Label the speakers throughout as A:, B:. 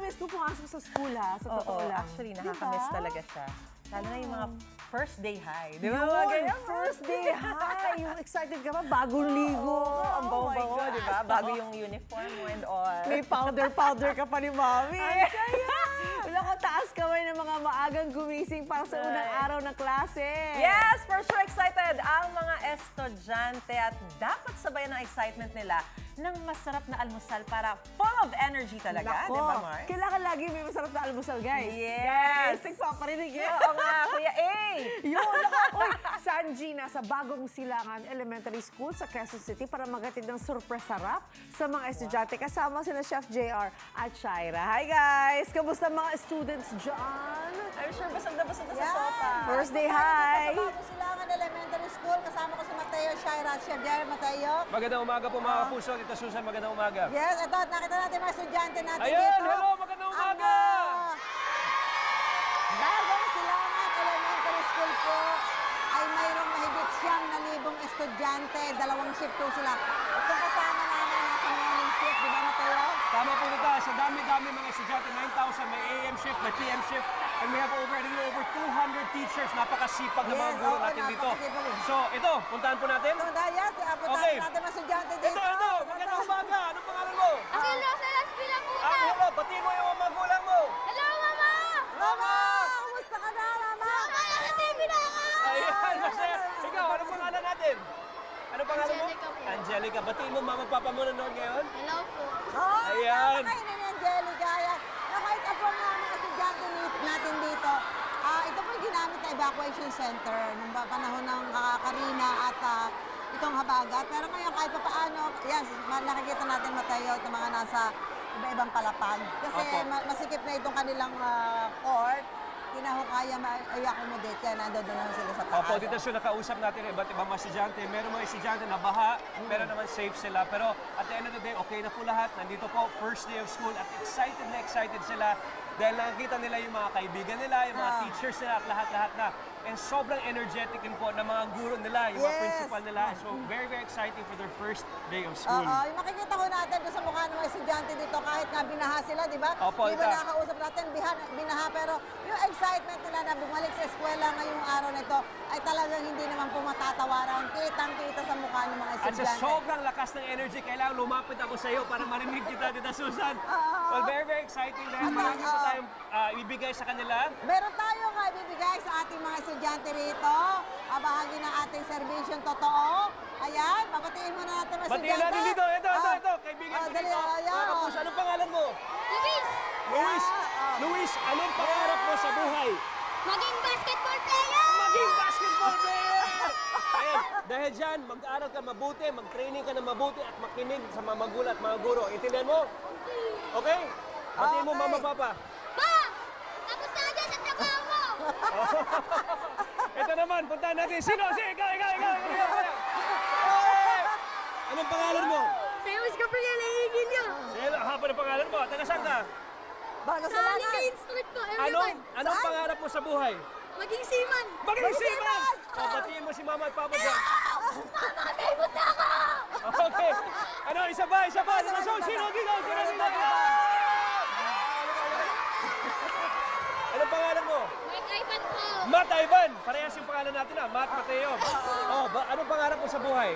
A: nakakamiss ko pumasok sa school, ha? Sa totoo lang.
B: Actually, nakakamiss talaga siya. Lalo na yung mga first day high. Di ba?
A: Yun,
B: Mga ganyan?
A: first day high. Yung excited ka ba? Bagong ligo.
B: Ang bango-bango, di ba? Bago yung uniform mo and all.
A: May powder ka pa ni Mami.
B: Ang saya!
A: Wala ko, taas kamay ng mga maagang gumising para sa unang araw ng klase.
B: Yes, for sure excited ang mga estudyante at dapat sabayan ng excitement nila ng masarap na almusal para full of energy talaga,
A: Nako,
B: di ba, Mars?
A: kailangan lagi may masarap na almusal, guys.
B: Yes!
A: Guys, nagpaparinig eh.
B: Oo nga, Kuya A!
A: Yun, ako, Sanji, nasa Bagong Silangan Elementary School sa Quezon City para magatid ng surprise sarap sa mga estudyante. Kasama sila Chef JR at Shaira. Hi guys! Kamusta mga students dyan?
B: I'm sure basag na sa sopa.
A: First day high!
C: Sa Bagong Silangan Elementary School, kasama ko si Mateo, Shaira, Chef Jerry Mateo.
D: Magandang umaga po mga kapuso. Tita Susan, magandang umaga.
C: Yes, ito, nakita natin mga estudyante natin
D: Ayan,
C: dito.
D: hello, magandang umaga!
C: Bagong Silangan Elementary School po ay mayroong mahigit 9,000 estudyante. 2 shift po sila. Itong kasama namin nasa morning shift, di ba Mateo?
D: Tama po nito, sa dami-dami mga estudyante, 9,000, may AM shift, may PM shift, and we have over 200 teachers, napakasipag na mga
C: Yes,
D: guro
C: oo,
D: natin dito.
C: napakasipag.
D: So, ito, puntahan po natin.
C: Ito, yes, apuntahan
D: Okay.
C: natin mga estudyante dito.
D: Ito, magandang umaga. Anong pangalan mo?
E: Akila sa Las Pilas muna.
D: Hello, batiin mo yung mga magulang mo.
E: Hello, Mama!
C: Mama! Kumusta ka na, Mama?
E: Mama, naka-TV na ako!
D: Ayan, masaya. Ikaw, anong pangalan natin? Anong pangalan mo?
E: Angelica po.
D: Angelica. Batiin mo mama papa mo nanonood ngayon?
E: Hello po.
C: Oh,
D: Ayan.
C: napakainin ni Angelica. Ayan. Nakita po nga mga estudyante natin dito. Ito po yung ginamit na evacuation center nung panahon ng Karina at itong Habagat. Pero ngayon kahit pa paano, yan, nakikita natin Mateo itong mga nasa iba-ibang palapag. Kasi
D: Opo.
C: masikip na itong kanilang court. Hindi na ho kaya i-accommodate kaya nandoon na sila sa taas.
D: Opo, dito siya nakausap natin iba't ibang mga estudyante. Meron mga estudyante na baha, pero naman safe sila. Pero at the end of the day, okay na po lahat. Nandito po, first day of school at excited na excited sila dahil nakikita nila yung mga kaibigan nila, yung mga teachers nila at lahat-lahat na. And sobrang energetic din po ng mga guro nila, yung mga
C: Yes.
D: principal nila. So very, very exciting for their first day of school.
C: Oo, yung makikita ko natin doon sa mukha ng mga estudyante dito kahit nga binaha sila, di ba?
D: Opo,
C: Di ba
D: ita.
C: nakakausap natin, binaha, pero yung excitement nila na bumalik sa eskwela ngayong araw na ito ay talagang hindi naman po matatawaran. Kitang-kita sa mukha ng mga
D: At sa
C: estudyante.
D: sobrang lakas ng energy, kailangan lumapit ako sa iyo para marinig kita, Tita Susan.
C: Oo.
D: Well, very, very exciting dahil marami pa tayong ibibigay sa kanila.
C: Meron tayong ibibigay sa ating mga estudyante rito. Bahagi ng ating servisyon totoo. Ayan, papatiin muna natin mga
D: Batiin
C: estudyante.
D: natin dito, ito, kaibigan ko
C: dali,
D: dito.
C: ayan,
D: Mga kapuso, anong pangalan mo?
E: Luis,
D: Luis.
C: Yeah.
D: Luis, anong pangarap mo sa buhay?
E: maging basketball player!
D: Maging basketball player! Ayan, dahil dyan, mag-aaral ka mabuti, mag-training ka na mabuti at makinig sa mga magulang at mga guro. Intindihan mo? Okay? Batiin mo,
C: Okay.
D: mama, papa.
E: Ba! Tapos na dyan sa trabaho mo!
D: Ito naman, puntahan natin. Sino? Ikaw. Hey! Anong pangalan mo?
E: Si Luis Gabriel, nahihigin niyo!
D: Sino? Haba ng pangalan mo. Taga saan ka?
C: Bago
E: Sa
C: sila
E: Main Street po,
D: Anong,
E: everyone!
D: anong pangarap mo sa buhay?
E: Maging seaman!
D: Maging seaman! Batiin mo si mama at papa dyan.
E: Mama, naibos na ako!
D: Okay. Ano, isa pa. Sino? Anong pangalan mo?
E: Mike Ivan po!
D: Matt Ivan. Parehas yung pangalan natin Matt Mateo. Anong pangarap mo sa buhay?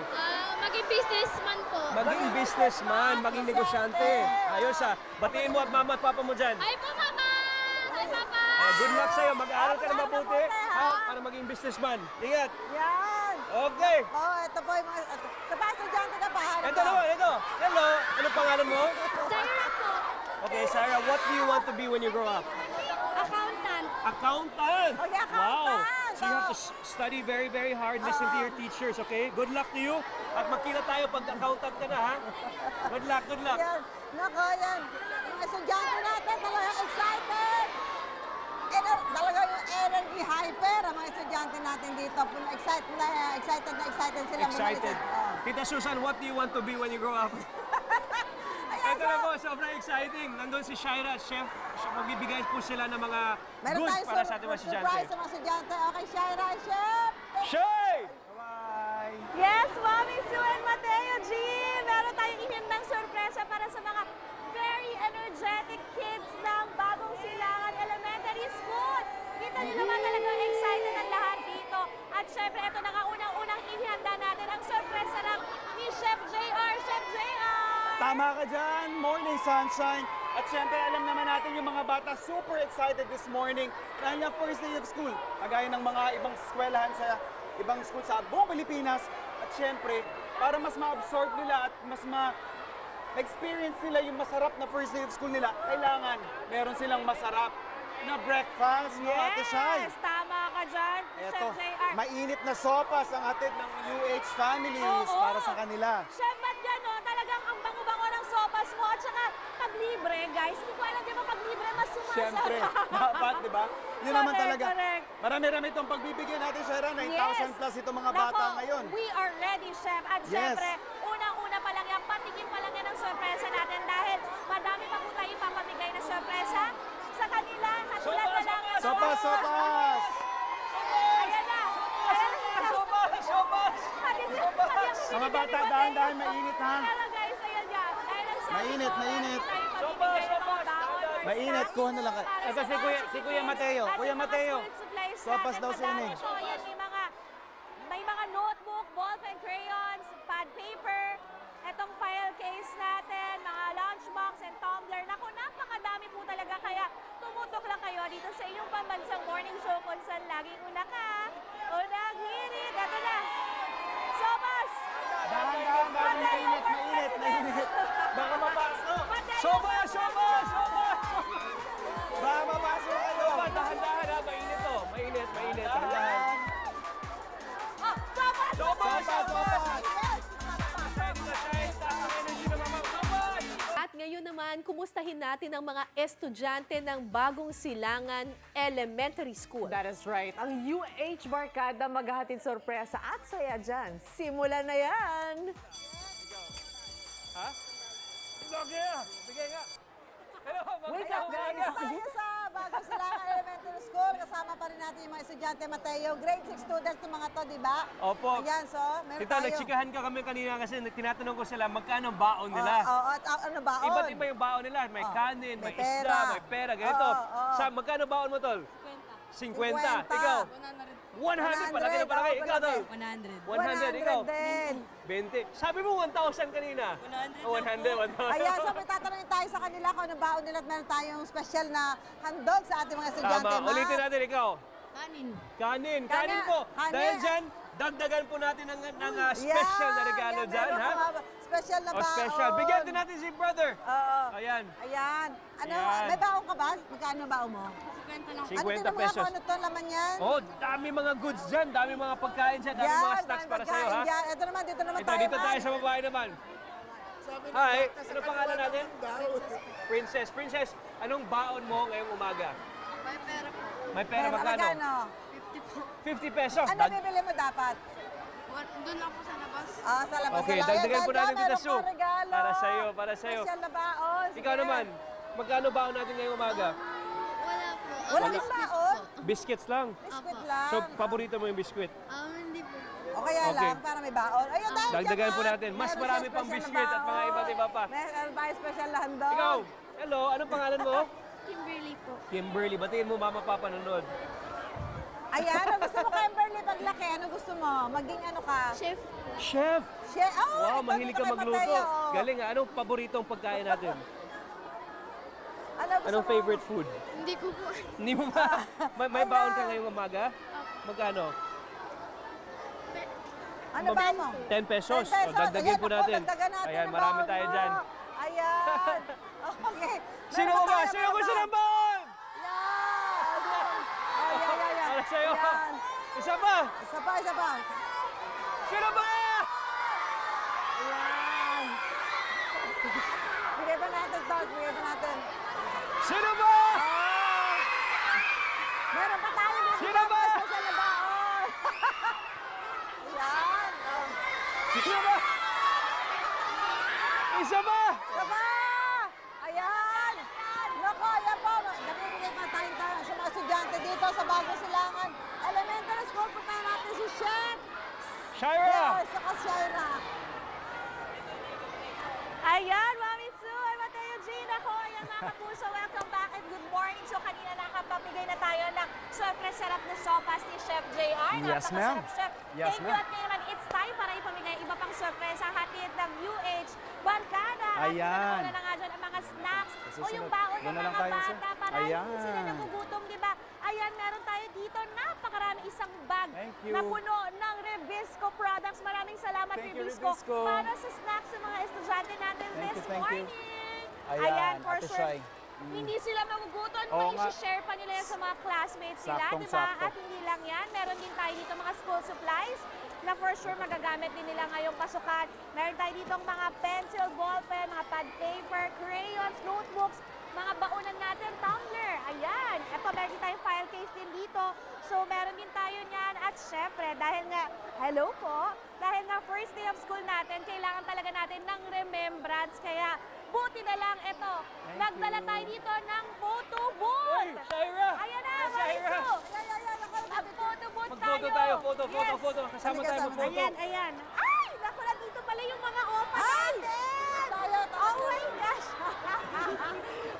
E: Maging businessman po!
D: Maging businessman, maging negosyante. Ayos batiin mo at mama at papa mo dyan.
E: Hi po, Mama! Hi, Papa!
D: Good luck sa'yo. Mag-aaral ka na mabuti para maging businessman. Ingat.
C: Yan.
D: Okay.
C: Ito po yung mga... Ito pa, estudyante na bahala.
D: Ito naman, ito. Hello. Anong pangalan mo?
E: Sarah po!
D: Okay, Sarah, what do you want to be when you grow up?
E: Accountant!
D: Accountant!
C: Okay,
D: Wow!
C: accountant.
D: So you have to study very, very hard, listen to your teachers, okay? Good luck to you. At magkita tayo pag accountant ka na, ha? Good luck, good luck.
C: Yan. Nako, yan. Yung estudyante natin talagang excited. Talaga yung energy hyper ang mga estudyante natin dito. Excited sila.
D: Excited.
C: Oh.
D: Tita Susan, what do you want to be when you grow up? Ito na po, sobrang exciting. Nandun si Shaira at Chef. Magbibigay po sila ng mga
C: Meron
D: goods
C: tayong
D: para sa ating mga estudyante.
C: surprise sa mga estudyante. Okay, Shaira, Chef.
D: Shay! Bye!
A: Yes, Mami Sue and Mateo G! Meron tayong ihinandang sorpresa para sa mga very energetic kids ng
F: ka dyan? Morning sunshine. At syempre, alam naman natin yung mga bata super excited this morning dahil nga first day of school. Kagaya ng mga ibang eskwelahan sa ibang school sa buong Pilipinas. At syempre, para mas ma-absorb nila at mas ma-experience nila yung masarap na first day of school nila, kailangan meron silang masarap na breakfast, no, Ate Shai?
G: Yes, tama ka dyan,
F: Eto,
G: Chef JR.
F: mainit na sopas ang hatid ng UH families
G: Oo.
F: para sa kanila.
G: Chef, ba't gano'n? Talagang ang bango-bango ng sopas mo. At saka, pag libre, guys, hindi ko alam, di ba, pag libre, mas sumasarap.
F: Siyempre, dapat, di ba? Yun naman
G: Correct,
F: talaga.
G: correct.
F: Marami-rami itong pagbibigyan natin, Shaira. 9,000 plus itong mga
G: Nako,
F: bata ngayon.
G: we are ready, Chef. At
F: Yes.
G: syempre, unang-una pa lang yan, patikim pa lang yan ang sorpresa natin dahil madami pa po tayo ipapamigay na sorpresa sa kanila. Katulad na lang.
F: Sopas, sopas!
G: Ayan na. Ayan na.
D: Sopas!
F: Mga bata, dahan-dahan, mainit, ha?
G: Pero guys, ayan yan. Dahil ang sabi
F: Mainit,
G: ko,
F: mainit.
G: tayo
D: Sopas,
G: pamimigay ng mga
D: sopas.
G: baon or
F: Mainit,
G: snacks
F: kuha na lang.
G: para
F: Ito
G: sa
F: si
G: mga
F: Kuya Mateo.
G: At
F: Kuya
G: yung mga
F: Mateo.
G: school supplies
F: Sopas
G: natin,
F: daw sila
G: madami
F: eh.
G: po. Ayan, may mga notebook, ballpen, crayons, pad paper, etong file case natin, mga lunchbox and tumbler. Naku, napakadami po talaga. Kaya tumutok lang kayo dito sa inyong pambansang morning show kung saan laging una ka. Unang hirit. Ito na. Sopas!
F: Dahan-dahan, dahan, mainit, mainit, mainit. Baka mapasok.
D: Sopas! Sopas! Sopas!
F: Baka mapasok ano.
D: Sopas, dahan-dahan ha. Mainit to. Mainit, mainit. Dahan-dahan.
G: Oh, sopas!
D: Sopas!
F: Sopas, sopas.
D: Shine na shine. Taas ang energy ng mga sopas!
H: At ngayon naman, kumustahin natin ang mga estudyante ng Bagong Silangan Elementary School.
A: That is right. Ang UH Barkada maghahatid sorpresa at saya dyan. Simulan na yan!
D: Ha? Sige! Sige nga! Hello!
A: Wake up, guys!
C: Dito sa Bagong Silangan Elementary School, kasama pa rin natin yung mga estudyante, Mateo. Grade 6 students ng mga to, di ba?
D: Opo.
C: Ayan, so, meron
D: Tita,
C: tayo.
D: nagtsikahan ka kami kanina kasi tinatanong ko sila magkano ang baon nila.
C: Oo, at ano ba?
D: Iba't iba yung baon nila. May kanin, may
C: may pera.
D: isda, may pera. Ganito.
C: Oo.
D: Sa magkano baon mo, Tol? 50.
C: 50.
D: Ikaw? 100. Palaki na palaki. Ikaw, Tol? 100. Ikaw?
C: 100 din.
D: 20. Sabi mo 1,000 kanina. 100. 100.
C: Ayan, so may tatanungin tayo sa kanila kung ano baon nila at meron tayong special na handog sa ating mga estudyante.
D: Tama. Ulitin natin. Ikaw?
E: Kanin.
D: Kanin. Kanin po.
C: Kanin.
D: Dahil dyan, dagdagan po natin ng special na regalo
C: yan,
D: dyan,
C: meron
D: ha?
C: mga Special na
D: O,
C: baon.
D: special. Bigyan din natin si brother.
C: Oo.
D: Ayan.
C: Ayan. Ano,
D: Ayan.
C: may baon ka ba? Magkano baon mo?
E: 50 lang.
D: 50
C: Ano, tinan mo nga
D: pesos.
C: kung ano to, laman yan?
D: Oh, dami mga goods dyan. Dami mga pagkain dyan. Dami mga snacks para sa'yo, ha?
C: Yan. Ito naman, dito naman
D: Ito,
C: tayo.
D: dito tayo sa babae naman. Hi, ano pangalan natin? Princess. Princess, anong baon mo ngayong umaga?
E: May pera po.
D: May pera magkano?
E: 50 po.
D: 50 pesos.
C: Ano bibili mo dapat?
E: Doon ako sa labas.
C: Ah, sa labas
D: Okay,
C: na lang.
D: dagdagan po natin
C: Meron
D: dito, Sue.
C: pang regalo.
D: Para sa'yo, para sa'yo.
C: Special na baon. Sige.
D: Ikaw naman, magkano baon natin ngayong umaga?
E: Wala po.
C: Wala kang baon?
D: Biscuits lang.
C: Biscuit lang.
D: So, paborito mo yung biscuit?
E: Hindi po.
C: O kaya
D: Okay.
C: lang, para may baon. Ayun, dahil
D: Dagdagan
C: dyan,
D: po natin. Mas
C: meron
D: marami
C: siyang
D: pang
C: special na
D: biscuit at mga
C: baon.
D: iba't iba pa.
C: Meron tayong special na handog.
D: Ikaw, hello, anong pangalan mo?
E: Kimberly po.
D: Kimberly, batiin mo mama papa nanonood.
C: Ayan, ano gusto mo, Kimberly, paglaki? Ano gusto mo? Maging ano ka?
E: Chef.
D: Chef!
C: Chef. Oh,
D: Wow,
C: ito,
D: mahilig ka
C: ito kay
D: magluto.
C: Mateo.
D: Galing ah. Anong paboritong pagkain natin?
C: Ano gusto
D: Anong
C: mo?
D: favorite food?
E: Hindi ko po.
D: Hindi mo ba? May baon ka ngayong umaga? Magkano?
C: Ano ba mo?
D: 10 pesos.
C: 10 pesos.
D: O, dagdagin
C: Ayan,
D: po
C: ako,
D: natin.
C: dagdagan natin
D: Ayan,
C: ang
D: marami
C: baon
D: tayo
C: mo.
D: dyan.
C: Ayan. Okay.
D: Sino
C: Meron
D: ba?
C: tayo,
D: Sino
C: meron
D: gusto
C: tayo.
D: ng baon?
C: Yan. Ayan.
D: Para sa'yo.
C: Ayan.
D: Isa pa.
C: Isa pa, isa pa.
D: Sino ba?
C: Ayan. Bigay pa natin to. Bigay pa natin.
D: Sino ba?
C: Meron pa tayo dito.
D: Sino ba?
C: Special na baon. Ayan. Oh.
D: Sino ba? Isa ba?
C: Isa pa. Ayan. Nako, ayan po. Nabibigay pa tayo sa mga estudyante dito sa Bagong Silangan Elementary School. Punta natin si Chef.
D: Shaira!
C: Yes, saka Shaira.
G: Ayan, Mami Sue, ay Mateo Jean ako. Ayan mga kapuso, welcome back and good morning. So kanina nakapamigay na tayo ng super sarap na sopas ni Chef JR.
F: Yes, ma'am.
G: Napakasarap, Chef.
F: Yes,
G: Thank you
F: ma'am.
G: at ngayon naman, it's time para ipamigay iba pang sorpresa hatid ng UH Barkada
F: Ayan.
G: Pinakauna na nga dyan ang mga snacks o
F: susunod.
G: yung baon ng
F: Doon na lang
G: mga
F: tayo, sir.
G: bata para
F: Ayan.
G: hindi sila nagugutom, di ba? Ayan, meron tayo dito. Napakarami isang bag
F: Thank you.
G: na puno ng Revisco products. Maraming salamat,
F: Thank you,
G: Revisco,
F: Revisco.
G: para sa snacks sa mga estudyante natin
F: Thank you,
G: this
F: thank you.
G: morning.
F: Ayan,
G: for
F: Ate
G: sure.
F: Shai.
G: Hindi sila magugutom,
F: Oo nga.
G: share pa nila yan sa mga classmates nila, di ba?
F: Saktong-sakto.
G: At hindi lang yan, meron din tayo dito mga school supplies na for sure magagamit din nila ngayong pasukan. Meron tayo dito mga pencil, ballpen, mga pad paper, crayons, notebooks, mga baunan natin, tumbler. Ayan. Ito, meron din tayong file case din dito. So, meron din tayo niyan. At syempre, dahil nga, hello po, dahil nga first day of school natin, kailangan talaga natin ng remembrance. Kaya, buti na lang ito. Nagdala tayo dito ng photo booth.
D: Shaira!
G: Ayan na,
D: Shaira!
G: Mariso. Mag-photo booth
D: Mag-photo tayo, photo. Kasama tayo mag-photo.
G: Ayan, ayan. Ay, naku, nandito pala yung mga opa natin. Oh my gosh.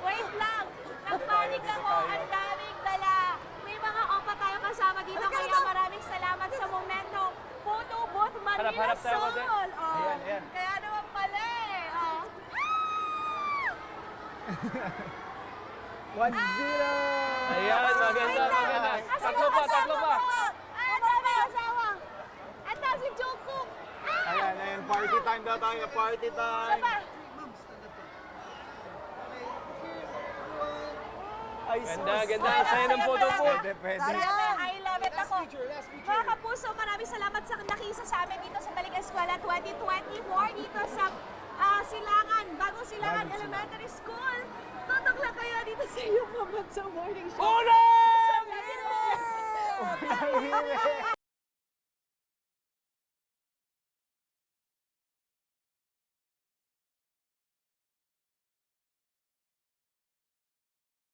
G: Wait lang. Nagpanik ako. Ang daming dala. May mga opa tayo kasama dito. Kaya maraming salamat sa momento. Photo booth Manila
D: Harap-harap tayo,
G: Soul.
D: Mate.
G: Oh.
F: Ayan, ayan.
G: Kaya naman pala eh. Oh.
F: 1-0!
D: Ayan, maganda, maganda. Tatlo pa, tatlo pa.
G: Ay, ang dami asawa. Ito si Jungkook. Ah!
F: Ayan, ayan. Party time daw tayo. Party time.
G: Saba.
F: Ay,
D: Ganda, ganda. Ang saya ng photo po.
F: Pwede, pwede.
G: Grabe, I love it ako. Mga kapuso, maraming salamat sa nakisa sa amin dito sa Balik Eskwela 2024 dito sa Silangan, Bagong Silangan Elementary School. Tutok lang kayo dito sa iyong moment sa morning show.
D: Uno!
G: Sa